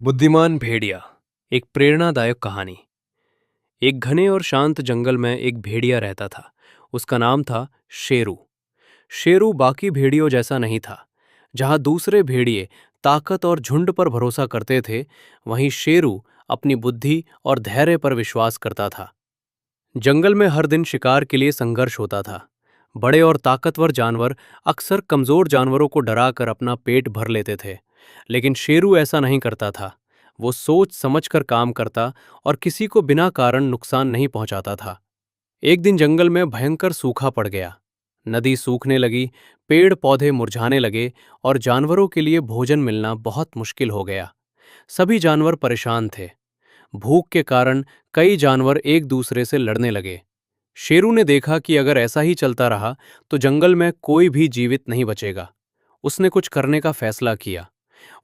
बुद्धिमान भेड़िया। एक प्रेरणादायक कहानी। एक घने और शांत जंगल में एक भेड़िया रहता था। उसका नाम था शेरू। शेरू बाकी भेड़ियों जैसा नहीं था। जहां दूसरे भेड़िए ताकत और झुंड पर भरोसा करते थे, वहीं शेरू अपनी बुद्धि और धैर्य पर विश्वास करता था। जंगल में हर दिन शिकार के लिए संघर्ष होता था। बड़े और ताकतवर जानवर अक्सर कमजोर जानवरों को डराकर अपना पेट भर लेते थे, लेकिन शेरू ऐसा नहीं करता था। वो सोच समझकर काम करता और किसी को बिना कारण नुकसान नहीं पहुंचाता था। एक दिन जंगल में भयंकर सूखा पड़ गया। नदी सूखने लगी, पेड़ पौधे मुरझाने लगे और जानवरों के लिए भोजन मिलना बहुत मुश्किल हो गया। सभी जानवर परेशान थे। भूख के कारण कई जानवर एक दूसरे से लड़ने लगे। शेरू ने देखा कि अगर ऐसा ही चलता रहा तो जंगल में कोई भी जीवित नहीं बचेगा। उसने कुछ करने का फैसला किया।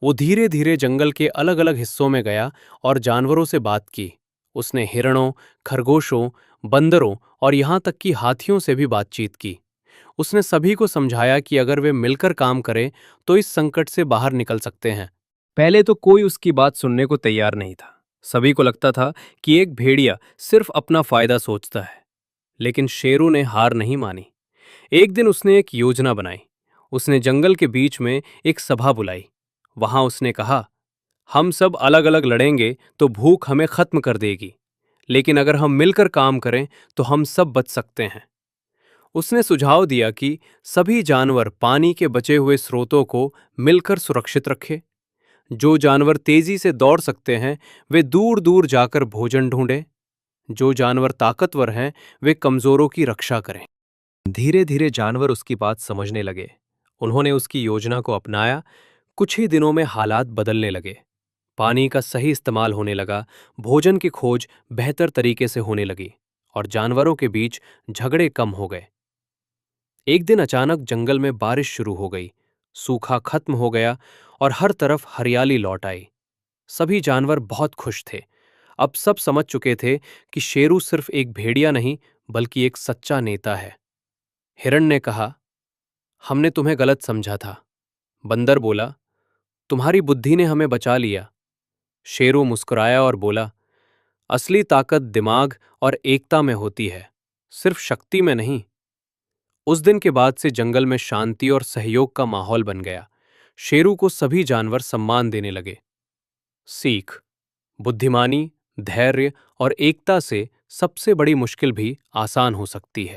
वो धीरे धीरे जंगल के अलग अलग हिस्सों में गया और जानवरों से बात की। उसने हिरणों, खरगोशों, बंदरों और यहाँ तक कि हाथियों से भी बातचीत की। उसने सभी को समझाया कि अगर वे मिलकर काम करें तो इस संकट से बाहर निकल सकते हैं। पहले तो कोई उसकी बात सुनने को तैयार नहीं था। सभी को लगता था कि एक भेड़िया सिर्फ अपना फायदा सोचता है। लेकिन शेरू ने हार नहीं मानी। एक दिन उसने एक योजना बनाई। उसने जंगल के बीच में एक सभा बुलाई। वहां उसने कहा, हम सब अलग अलग लड़ेंगे तो भूख हमें खत्म कर देगी, लेकिन अगर हम मिलकर काम करें तो हम सब बच सकते हैं। उसने सुझाव दिया कि सभी जानवर पानी के बचे हुए स्रोतों को मिलकर सुरक्षित रखें। जो जानवर तेजी से दौड़ सकते हैं वे दूर दूर जाकर भोजन ढूंढें। जो जानवर ताकतवर हैं वे कमजोरों की रक्षा करें। धीरे धीरे जानवर उसकी बात समझने लगे। उन्होंने उसकी योजना को अपनाया। कुछ ही दिनों में हालात बदलने लगे। पानी का सही इस्तेमाल होने लगा, भोजन की खोज बेहतर तरीके से होने लगी और जानवरों के बीच झगड़े कम हो गए। एक दिन अचानक जंगल में बारिश शुरू हो गई। सूखा खत्म हो गया और हर तरफ हरियाली लौट आई। सभी जानवर बहुत खुश थे। अब सब समझ चुके थे कि शेरू सिर्फ एक भेड़िया नहीं बल्कि एक सच्चा नेता है। हिरण ने कहा, हमने तुम्हें गलत समझा था। बंदर बोला, तुम्हारी बुद्धि ने हमें बचा लिया। शेरू मुस्कुराया और बोला, असली ताकत दिमाग और एकता में होती है, सिर्फ शक्ति में नहीं। उस दिन के बाद से जंगल में शांति और सहयोग का माहौल बन गया। शेरू को सभी जानवर सम्मान देने लगे। सीख: बुद्धिमानी, धैर्य और एकता से सबसे बड़ी मुश्किल भी आसान हो सकती है।